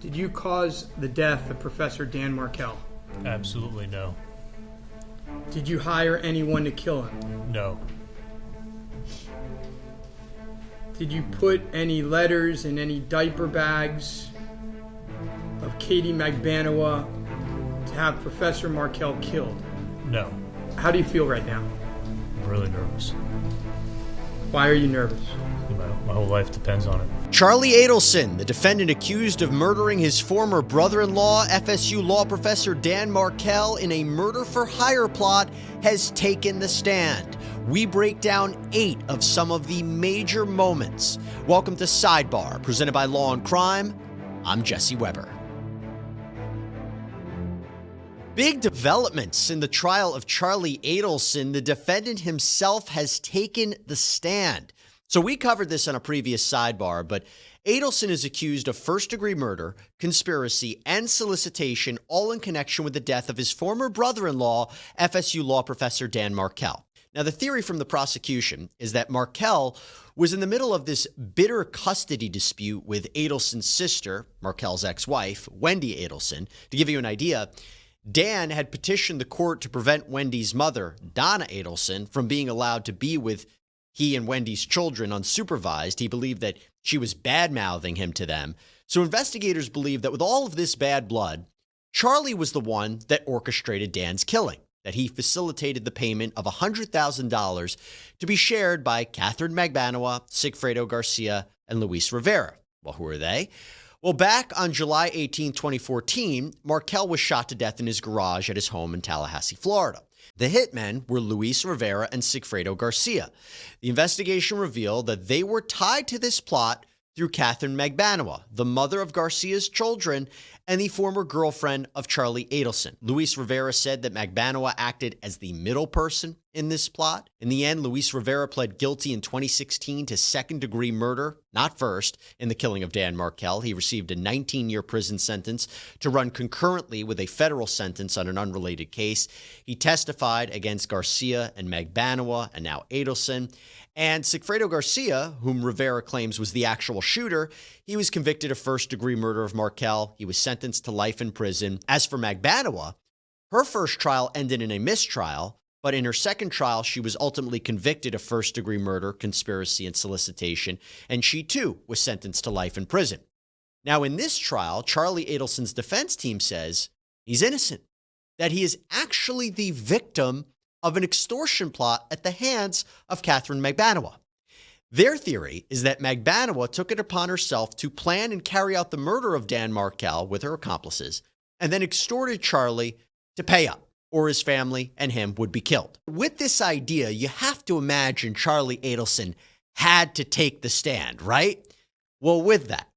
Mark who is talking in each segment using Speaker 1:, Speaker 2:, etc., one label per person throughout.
Speaker 1: Did you cause the death of Professor Dan Markel?
Speaker 2: Absolutely no.
Speaker 1: Did you hire anyone to kill him?
Speaker 2: No.
Speaker 1: Did you put any letters in any diaper bags of Katie Magbanawa to have Professor Markel killed?
Speaker 2: No.
Speaker 1: How do you feel right now?
Speaker 2: I'm really nervous.
Speaker 1: Why are you nervous?
Speaker 2: My whole life depends on it.
Speaker 3: Charlie Adelson, the defendant accused of murdering his former brother-in-law, FSU law professor Dan Markel, in a murder-for-hire plot, has taken the stand. We break down 8 of some of the major moments. Welcome to Sidebar, presented by Law&Crime. I'm Jesse Weber. Big developments in the trial of Charlie Adelson. The defendant himself has taken the stand. So we covered this on a previous Sidebar, but Adelson is accused of first-degree murder, conspiracy, and solicitation, all in connection with the death of his former brother-in-law, FSU law professor Dan Markel. Now, the theory from the prosecution is that Markel was in the middle of this bitter custody dispute with Adelson's sister, Markel's ex-wife, Wendy Adelson. To give you an idea, Dan had petitioned the court to prevent Wendy's mother, Donna Adelson, from being allowed to be with he and Wendy's children unsupervised. He believed that she was bad-mouthing him to them. So investigators believe that with all of this bad blood, Charlie was the one that orchestrated Dan's killing, that he facilitated the payment of $100,000 to be shared by Catherine Magbanawa, Sigfredo Garcia, and Luis Rivera. Well, who are they? Well, back on July 18, 2014, Markel was shot to death in his garage at his home in Tallahassee, Florida. The hitmen were Luis Rivera and Sigfredo Garcia. The investigation revealed that they were tied to this plot through Catherine Magbanawa, the mother of Garcia's children and the former girlfriend of Charlie Adelson. Luis Rivera said that Magbanawa acted as the middle person in this plot. In the end, Luis Rivera pled guilty in 2016 to second-degree murder, not first, in the killing of Dan Markel. He received a 19-year prison sentence to run concurrently with a federal sentence on an unrelated case. He testified against Garcia and Magbanawa and now Adelson. And Sigfredo Garcia, whom Rivera claims was the actual shooter, he was convicted of first-degree murder of Markel. He was sentenced to life in prison. As for Magbanawa, her first trial ended in a mistrial, but in her second trial, she was ultimately convicted of first-degree murder, conspiracy, and solicitation, and she too was sentenced to life in prison. Now, in this trial, Charlie Adelson's defense team says he's innocent, that he is actually the victim of an extortion plot at the hands of Catherine Magbanawa. Their theory is that Magbanawa took it upon herself to plan and carry out the murder of Dan Markel with her accomplices, and then extorted Charlie to pay up, or his family and him would be killed. With this idea, you have to imagine Charlie Adelson had to take the stand, right? Well, with that,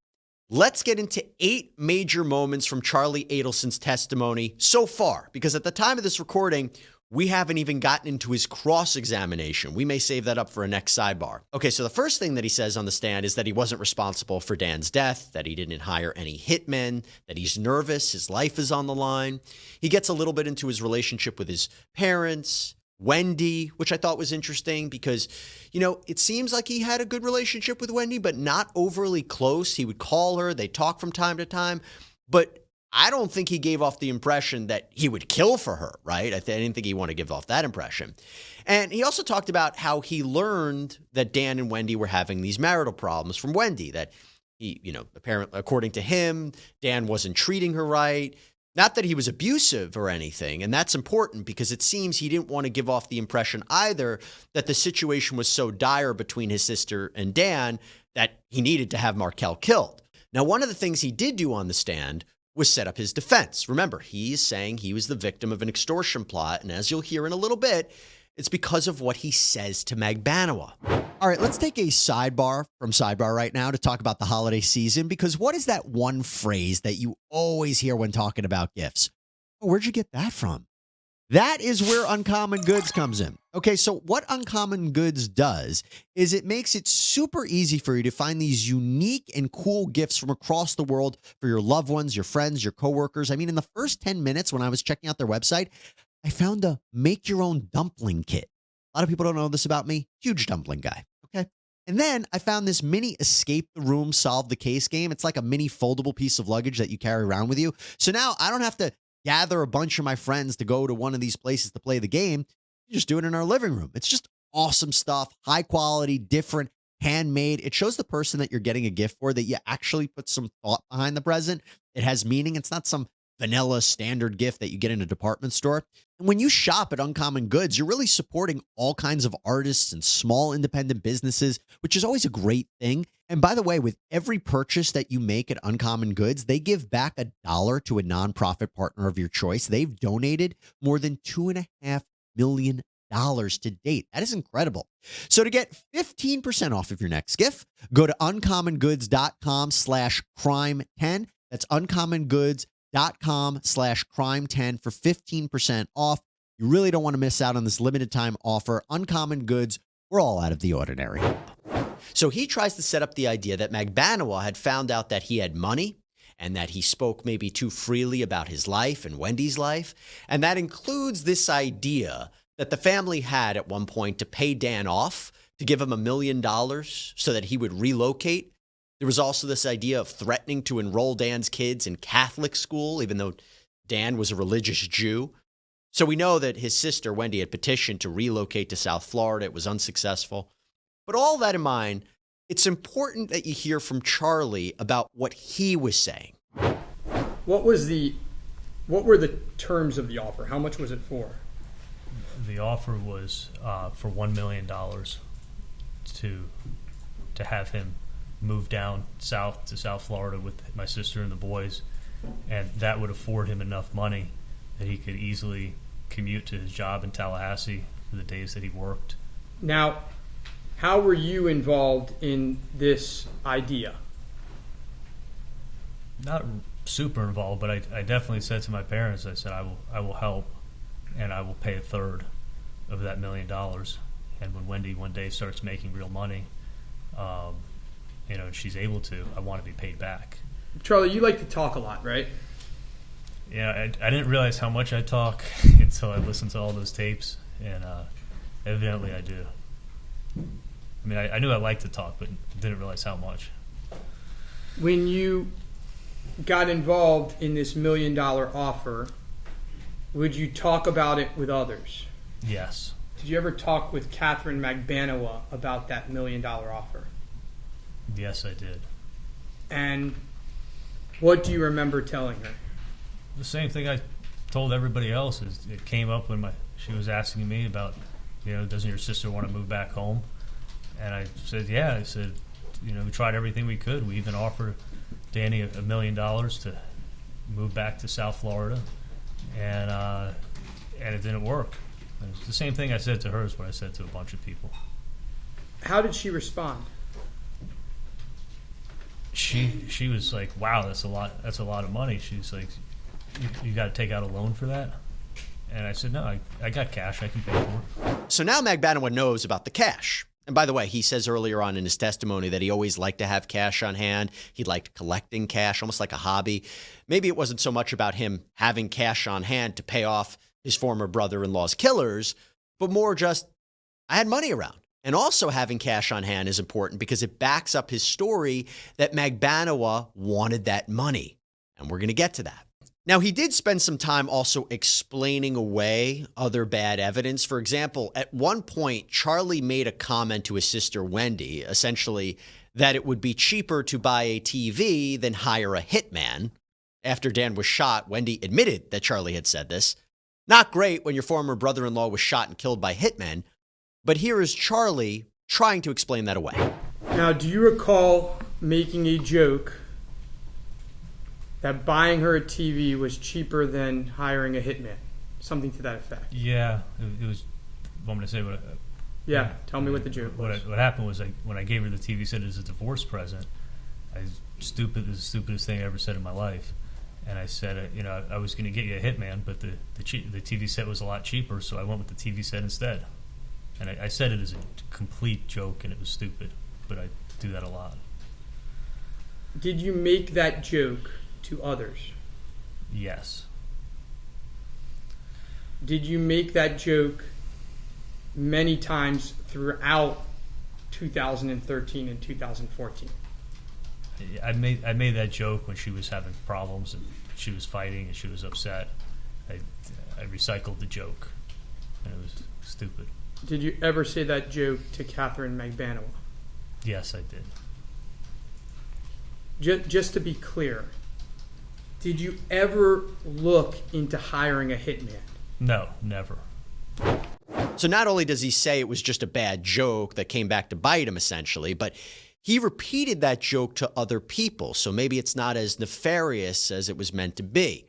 Speaker 3: let's get into 8 major moments from Charlie Adelson's testimony so far, because at the time of this recording, we haven't even gotten into his cross-examination. We may save that up for a next sidebar. Okay, so the first thing that he says on the stand is that he wasn't responsible for Dan's death, that he didn't hire any hitmen, that he's nervous, his life is on the line. He gets a little bit into his relationship with his parents, Wendy, which I thought was interesting because, it seems like he had a good relationship with Wendy, but not overly close. He would call her, they talk from time to time, but I don't think he gave off the impression that he would kill for her, right? I didn't think he wanted to give off that impression. And he also talked about how he learned that Dan and Wendy were having these marital problems from Wendy, that he, apparently, according to him, Dan wasn't treating her right. Not that he was abusive or anything, and that's important because it seems he didn't want to give off the impression either that the situation was so dire between his sister and Dan that he needed to have Markel killed. Now, one of the things he did do on the stand was set up his defense. Remember, he's saying he was the victim of an extortion plot, and as you'll hear in a little bit, it's because of what he says to Magbanawa. All right, let's take a sidebar from Sidebar right now to talk about the holiday season, because what is that one phrase that you always hear when talking about gifts? Oh, where'd you get that from? That is where Uncommon Goods comes in. Okay, so what Uncommon Goods does is it makes it super easy for you to find these unique and cool gifts from across the world for your loved ones, your friends, your coworkers. I mean, in the first 10 minutes when I was checking out their website, I found a make-your-own dumpling kit. A lot of people don't know this about me. Huge dumpling guy, okay? And then I found this mini escape the room, solve the case game. It's like a mini foldable piece of luggage that you carry around with you. So now I don't have to gather a bunch of my friends to go to one of these places to play the game. You just do it in our living room. It's just awesome stuff, high quality, different, handmade. It shows the person that you're getting a gift for that you actually put some thought behind the present. It has meaning. It's not some vanilla standard gift that you get in a department store. And when you shop at Uncommon Goods, you're really supporting all kinds of artists and small independent businesses, which is always a great thing. And by the way, with every purchase that you make at Uncommon Goods, they give back $1 to a nonprofit partner of your choice. They've donated more than $2.5 million to date. That is incredible. So to get 15% off of your next gift, go to uncommongoods.com/crime10. That's uncommongoods.com/crime10 for 15% off. You really don't want to miss out on this limited time offer. Uncommon Goods, we're all out of the ordinary. So he tries to set up the idea that Magbanua had found out that he had money and that he spoke maybe too freely about his life and Wendy's life. And that includes this idea that the family had at one point to pay Dan off, to give him $1 million so that he would relocate. There was also this idea of threatening to enroll Dan's kids in Catholic school, even though Dan was a religious Jew. So we know that his sister, Wendy, had petitioned to relocate to South Florida. It was unsuccessful. But all that in mind, it's important that you hear from Charlie about what he was saying.
Speaker 1: What were the terms of the offer? How much was it for?
Speaker 2: The offer was for $1 million to have him move down south to South Florida with my sister and the boys, and that would afford him enough money that he could easily commute to his job in Tallahassee for the days that he worked.
Speaker 1: Now, how were you involved in this idea?
Speaker 2: Not super involved, but I definitely said to my parents, I said, I will help, and I will pay a third of that $1 million. And when Wendy one day starts making real money, she's able to, I want to be paid back.
Speaker 1: Charlie, you like to talk a lot, right?
Speaker 2: Yeah, I didn't realize how much I talk until I listened to all those tapes, and evidently I do. I mean, I knew I liked to talk, but didn't realize how much.
Speaker 1: When you got involved in this $1 million offer, would you talk about it with others?
Speaker 2: Yes.
Speaker 1: Did you ever talk with Catherine Magbanua about that $1 million offer?
Speaker 2: Yes, I did. And
Speaker 1: what do you remember telling her?
Speaker 2: The same thing I told everybody else. Is it came up when she was asking me about, doesn't your sister want to move back home? And I said, yeah. I said, we tried everything we could. We even offered Danny $1 million to move back to South Florida, and it didn't work. And it's the same thing I said to her is what I said to a bunch of people.
Speaker 1: How did she respond?
Speaker 2: She was like, wow, that's a lot of money. She's like, you got to take out a loan for that? And I said, no, I got cash I can pay for.
Speaker 3: So now Magbanua knows about the cash. And by the way, he says earlier on in his testimony that he always liked to have cash on hand. He liked collecting cash, almost like a hobby. Maybe it wasn't so much about him having cash on hand to pay off his former brother-in-law's killers, but more just, I had money around. And also having cash on hand is important because it backs up his story that Magbanua wanted that money. And we're going to get to that. Now, he did spend some time also explaining away other bad evidence. For example, at one point, Charlie made a comment to his sister, Wendy, essentially that it would be cheaper to buy a TV than hire a hitman. After Dan was shot, Wendy admitted that Charlie had said this. Not great when your former brother-in-law was shot and killed by hitmen. But here is Charlie trying to explain that away.
Speaker 1: Now, do you recall making a joke that buying her a TV was cheaper than hiring a hitman? Something to that effect.
Speaker 2: Yeah, it was. Want me to say what?
Speaker 1: Yeah, tell me what the joke was.
Speaker 2: What happened was when I gave her the TV set as a divorce present, it was the stupidest thing I ever said in my life. And I said, I was going to get you a hitman, but the TV set was a lot cheaper, so I went with the TV set instead. And I said it as a complete joke, and it was stupid, but I do that a lot.
Speaker 1: Did you make that joke to others?
Speaker 2: Yes.
Speaker 1: Did you make that joke many times throughout 2013 and 2014.
Speaker 2: I made that joke when she was having problems and she was fighting and she was upset. I recycled the joke, and it was stupid.
Speaker 1: Did you ever say that joke to Catherine Magbanua?
Speaker 2: Yes, I did.
Speaker 1: Just to be clear, did you ever look into hiring a hitman?
Speaker 2: No, never.
Speaker 3: So not only does he say it was just a bad joke that came back to bite him, essentially, but he repeated that joke to other people, so maybe it's not as nefarious as it was meant to be.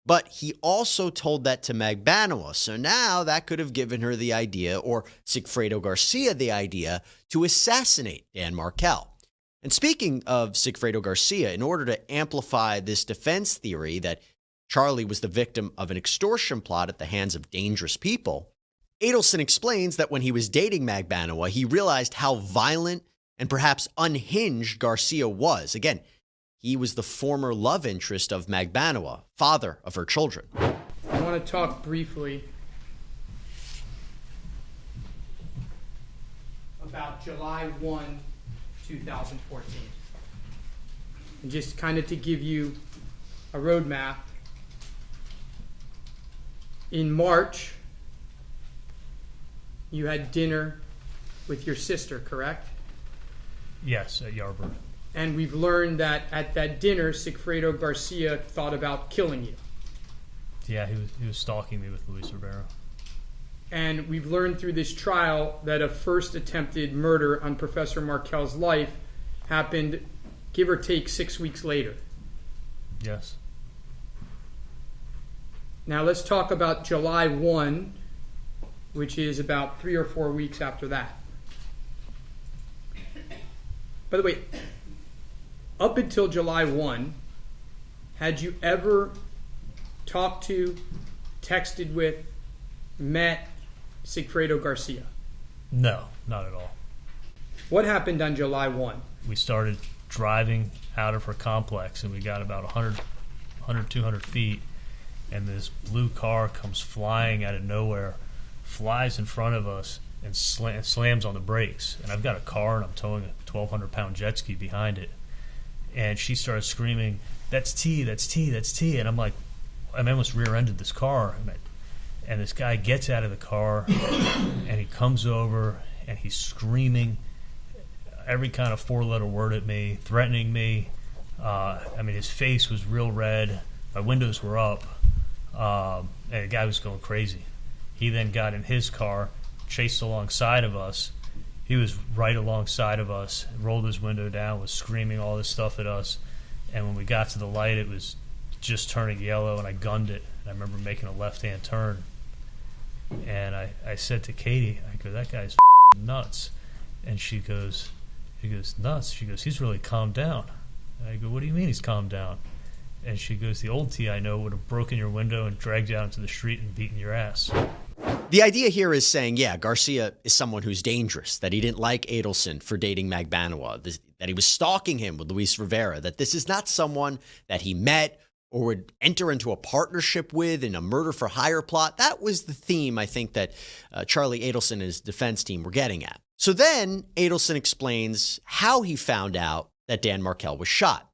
Speaker 3: But he also told that to Magbanua, so now that could have given her the idea, or Sigfredo Garcia the idea, to assassinate Dan Markel. And speaking of Sigfredo Garcia, in order to amplify this defense theory that Charlie was the victim of an extortion plot at the hands of dangerous people, Adelson explains that when he was dating Magbanua, he realized how violent and perhaps unhinged Garcia was. Again, he was the former love interest of Magbanua, father of her children.
Speaker 1: I want to talk briefly about July 1, 2014. And just kind of to give you a roadmap, in March, you had dinner with your sister, correct?
Speaker 2: Yes, at Yarborough.
Speaker 1: And we've learned that at that dinner, Sigfredo Garcia thought about killing you.
Speaker 2: Yeah, he was stalking me with Luis Rivera.
Speaker 1: And we've learned through this trial that a first attempted murder on Professor Markel's life happened, give or take, 6 weeks later.
Speaker 2: Yes.
Speaker 1: Now let's talk about July 1, which is about 3 or 4 weeks after that. By the way, up until July 1, had you ever talked to, texted with, met Sigfredo Garcia?
Speaker 2: No, not at all.
Speaker 1: What happened on July 1?
Speaker 2: We started driving out of her complex, and we got about 100, 200 feet, and this blue car comes flying out of nowhere, flies in front of us, and slams on the brakes. And I've got a car, and I'm towing a 1,200-pound jet ski behind it. And she started screaming, "That's T, that's T, that's T." And I'm like, I almost rear-ended this car. And this guy gets out of the car, and he comes over, and he's screaming every kind of four-letter word at me, threatening me. His face was real red. My windows were up. And the guy was going crazy. He then got in his car, chased alongside of us. He was right alongside of us, rolled his window down, was screaming all this stuff at us. And when we got to the light, it was just turning yellow, and I gunned it. And I remember making a left-hand turn. And I said to Katie, I go, "That guy's nuts." And she goes, "Nuts?" She goes, "He's really calmed down." And I go, "What do you mean he's calmed down?" And she goes, "The old T I know would have broken your window and dragged you out into the street and beaten your ass."
Speaker 3: The idea here is saying, yeah, Garcia is someone who's dangerous, that he didn't like Adelson for dating Magbanua, that he was stalking him with Luis Rivera, that this is not someone that he met or would enter into a partnership with in a murder-for-hire plot. That was the theme, I think, that Charlie Adelson and his defense team were getting at. So then Adelson explains how he found out that Dan Markel was shot.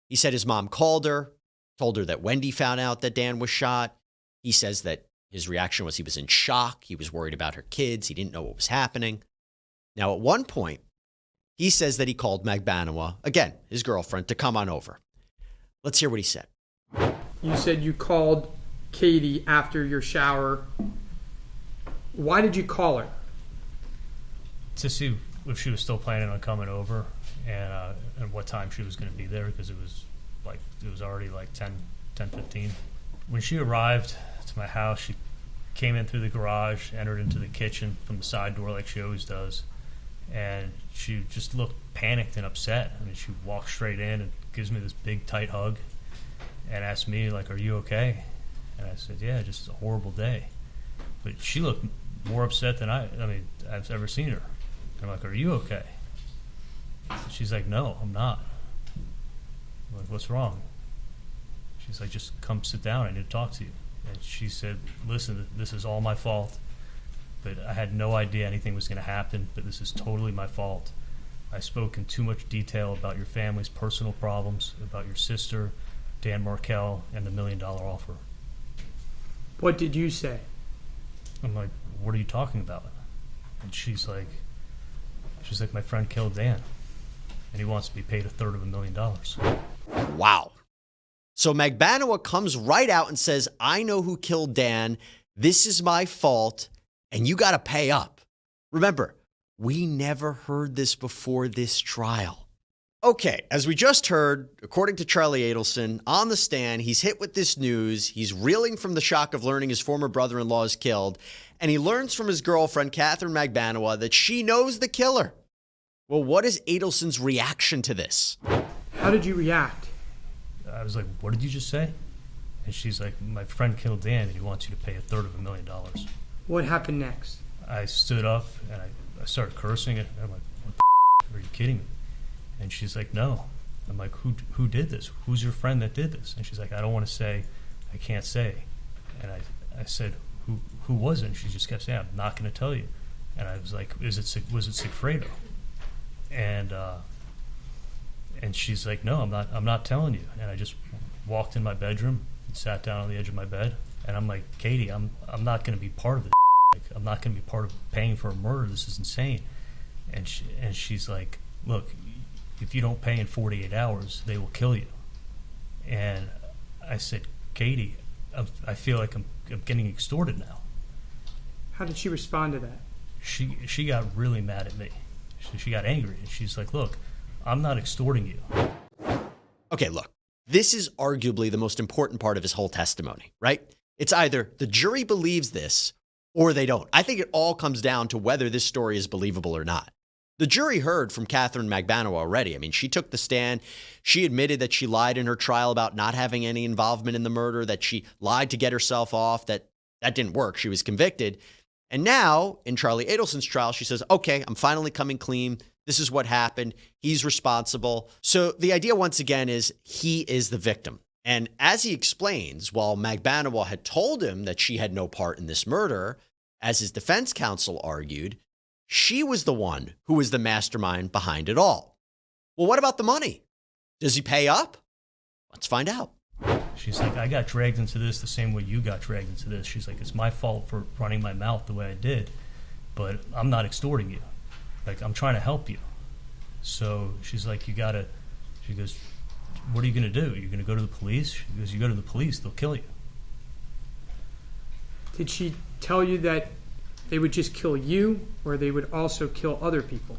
Speaker 3: He said his mom called her, told her that Wendy found out that Dan was shot. He says that his reaction was he was in shock. He was worried about her kids. He didn't know what was happening. Now, at one point, he says that he called Magbanua, again, his girlfriend, to come on over. Let's hear what he said.
Speaker 1: You said you called Katie after your shower. Why did you call her?
Speaker 2: To see if she was still planning on coming over and what time she was going to be there, because it was already like 10:15. When she arrived to my house, she came in through the garage, entered into the kitchen from the side door like she always does, and she just looked panicked and upset. She walked straight in and gives me this big tight hug and asked me, like, "Are you okay?" And I said, "Yeah, just a horrible day." But she looked more upset than I've ever seen her. I'm like, "Are you okay?" She's like, "No, I'm not." I'm like, "What's wrong?" She's like, "Just come sit down. I need to talk to you." And she said, "Listen, this is all my fault. but I had no idea anything was going to happen, but this is totally my fault. I spoke in too much detail about your family's personal problems, about your sister, Dan Markel, and the $1 million offer.
Speaker 1: What did you say?
Speaker 2: I'm like, what are you talking about? And she's like, my friend killed Dan, and he wants to be paid $250,000.
Speaker 3: Wow. So Magbanua comes right out and says, I know who killed Dan. This is my fault, and you got to pay up. Remember, we never heard this before this trial. Okay, as we just heard, according to Charlie Adelson, on the stand, he's hit with this news. He's reeling from the shock of learning his former brother-in-law is killed, and he learns from his girlfriend, Catherine Magbanua, that she knows the killer. Well, what is Adelson's reaction to this?
Speaker 1: How did you react?
Speaker 2: I was like, what did you just say? And she's like, my friend killed Dan, and he wants you to pay $250,000.
Speaker 1: What happened next?
Speaker 2: I stood up, and I started cursing it. I'm like, what the are you kidding me? And she's like, no. I'm like, who did this? Who's your friend that did this? And she's like, I don't want to say. I can't say. And I said, who was it? And she just kept saying, I'm not going to tell you. And I was like, was it Sigfredo? And she's like, no, I'm not telling you. And I just walked in my bedroom and sat down on the edge of my bed. And I'm like, Katie, I'm not going to be part of this. Like, I'm not going to be part of paying for a murder. This is insane. And she's like, look, if you don't pay in 48 hours, they will kill you. And I said, Katie, I feel like I'm getting extorted now.
Speaker 1: How did she respond to that?
Speaker 2: She got really mad at me. She got angry, and she's like, look, I'm not extorting you.
Speaker 3: Okay, look, this is arguably the most important part of his whole testimony, right? It's either the jury believes this or they don't. I think it all comes down to whether this story is believable or not. The jury heard from Catherine Magbanua already. I mean, she took the stand. She admitted that she lied in her trial about not having any involvement in the murder, that she lied to get herself off, that didn't work. She was convicted. And now, in Charlie Adelson's trial, she says, okay, I'm finally coming clean. This is what happened. He's responsible. So the idea, once again, is he is the victim. And as he explains, while Magbanua had told him that she had no part in this murder, as his defense counsel argued, she was the one who was the mastermind behind it all. Well, what about the money? Does he pay up? Let's find out.
Speaker 2: She's like, I got dragged into this the same way you got dragged into this. She's like, it's my fault for running my mouth the way I did, but I'm not extorting you. Like, I'm trying to help you. So she's like, she goes, what are you going to do? You're going to go to the police? She goes, you go to the police, they'll kill you.
Speaker 1: Did she tell you that they would just kill you, or they would also kill other people?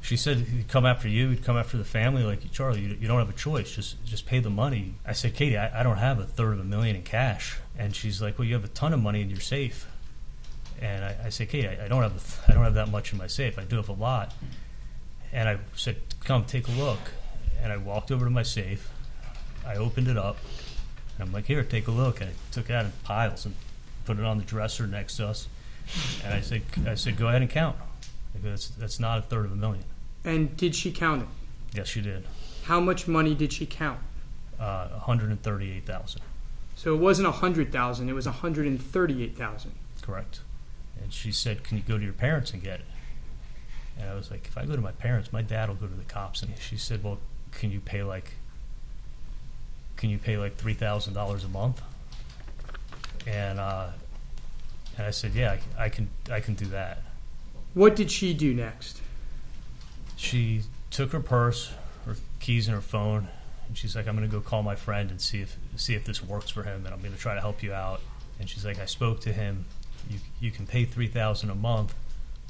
Speaker 2: She said he'd come after you, he'd come after the family. Like, Charlie, you don't have a choice. Just pay the money. I said, Katie, I don't have $250,000 in cash. And she's like, well, you have a ton of money in your safe. And I said, Katie, I don't have that much in my safe. I do have a lot. And I said, come take a look. And I walked over to my safe. I opened it up, and I'm like, here, take a look. And I took it out in piles and put it on the dresser next to us. And I said, go ahead and count. Because that's not $250,000.
Speaker 1: And did she count it?
Speaker 2: Yes, she did.
Speaker 1: How much money did she count?
Speaker 2: $138,000.
Speaker 1: So it wasn't $100,000; it was $138,000.
Speaker 2: Correct. And she said, can you go to your parents and get it? And I was like, if I go to my parents, my dad will go to the cops. And she said, well, can you pay like $3,000 a month? And I said, yeah, I can do that.
Speaker 1: What did she do next?
Speaker 2: She took her purse, her keys, and her phone, and she's like, I'm going to go call my friend and see if this works for him, and I'm going to try to help you out. And she's like, I spoke to him. You can pay $3,000 a month,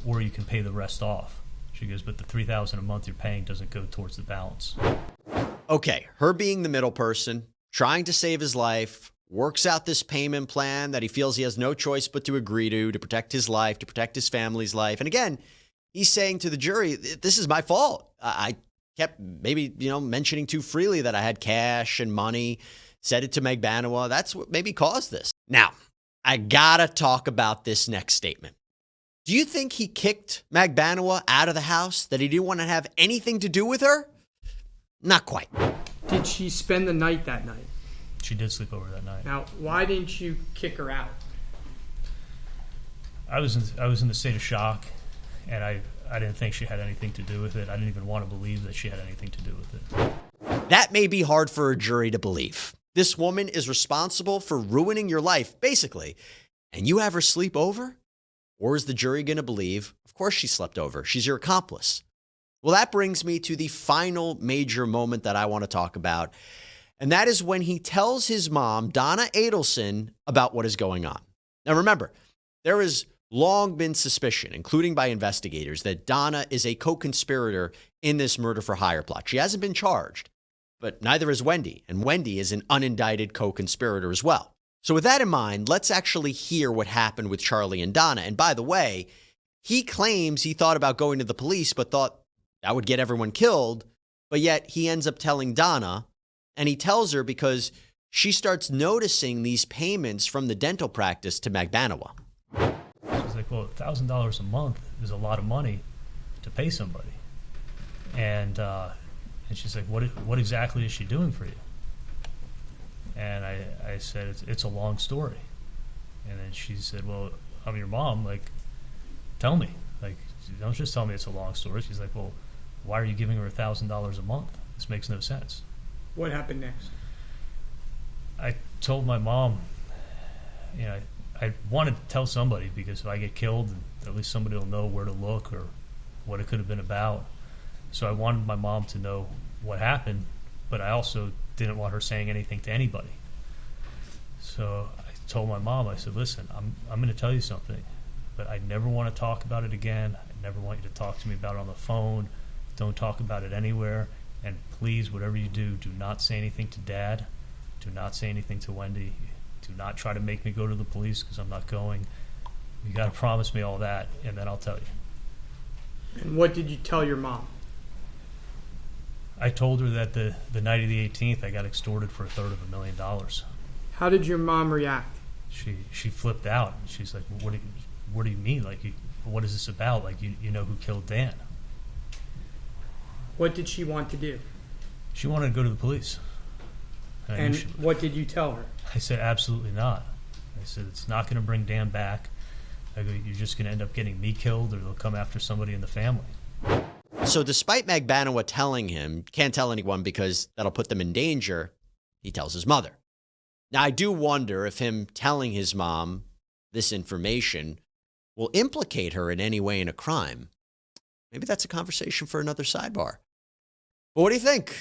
Speaker 2: or you can pay the rest off. She goes, but the $3,000 a month you're paying doesn't go towards the balance.
Speaker 3: Okay, her being the middle person, trying to save his life, works out this payment plan that he feels he has no choice but to agree to protect his life, to protect his family's life. And again, he's saying to the jury, this is my fault. I kept maybe, mentioning too freely that I had cash and money, said it to Magbanua. That's what maybe caused this. Now, I gotta talk about this next statement. Do you think he kicked Magbanua out of the house, that he didn't want to have anything to do with her? Not quite.
Speaker 1: Did she spend the night that night?
Speaker 2: She did sleep over that night.
Speaker 1: Now, why didn't you kick her out?
Speaker 2: I was in the state of shock, and I didn't think she had anything to do with it. I didn't even want to believe that she had anything to do with it.
Speaker 3: That may be hard for a jury to believe. This woman is responsible for ruining your life, basically, and you have her sleep over? Or is the jury going to believe, of course she slept over, she's your accomplice? Well, that brings me to the final major moment that I want to talk about, and that is when he tells his mom, Donna Adelson, about what is going on. Now remember, there has long been suspicion, including by investigators, that Donna is a co-conspirator in this murder-for-hire plot. She hasn't been charged, but neither is Wendy, and Wendy is an unindicted co-conspirator as well. So with that in mind, let's actually hear what happened with Charlie and Donna. And by the way, he claims he thought about going to the police, but thought that would get everyone killed, but yet he ends up telling Donna, and he tells her because she starts noticing these payments from the dental practice to Magbanowa.
Speaker 2: She's like, well, $1,000 a month is a lot of money to pay somebody. And she's like, what exactly is she doing for you? And I said, it's a long story. And then she said, well, I'm your mom. Like, tell me. Like, don't just tell me it's a long story. She's like, well, why are you giving her $1,000 a month? This makes no sense.
Speaker 1: What happened next?
Speaker 2: I told my mom, I wanted to tell somebody, because if I get killed, at least somebody will know where to look or what it could have been about. So I wanted my mom to know what happened, but I also didn't want her saying anything to anybody. So I told my mom, I said, listen, I'm going to tell you something, but I never want to talk about it again. I never want you to talk to me about it on the phone. Don't talk about it anywhere. And please, whatever you do not say anything to Dad. Do not say anything to Wendy. Do not try to make me go to the police, because I'm not going. You got to promise me all that, and then I'll tell you.
Speaker 1: And what did you tell your mom?
Speaker 2: I told her that the night of the 18th, I got extorted for $250,000.
Speaker 1: How did your mom react?
Speaker 2: She flipped out. She's like, well, what do you mean? Like, what is this about? Like, you know who killed Dan?
Speaker 1: What did she want to do?
Speaker 2: She wanted to go to the police.
Speaker 1: And what did you tell her?
Speaker 2: I said, absolutely not. I said, it's not going to bring Dan back. I go, you're just going to end up getting me killed, or they'll come after somebody in the family.
Speaker 3: So despite Magbanowa telling him, can't tell anyone because that'll put them in danger, he tells his mother. Now, I do wonder if him telling his mom this information will implicate her in any way in a crime. Maybe that's a conversation for another sidebar. But what do you think?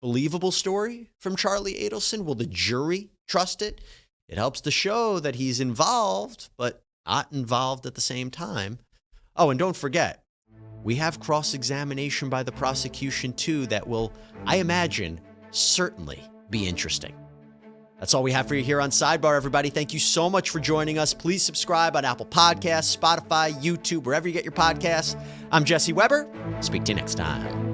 Speaker 3: Believable story from Charlie Adelson? Will the jury trust it? It helps to show that he's involved, but not involved at the same time. Oh, and don't forget, we have cross-examination by the prosecution too that will, I imagine, certainly be interesting. That's all we have for you here on Sidebar, everybody. Thank you so much for joining us. Please subscribe on Apple Podcasts, Spotify, YouTube, wherever you get your podcasts. I'm Jesse Weber. Speak to you next time.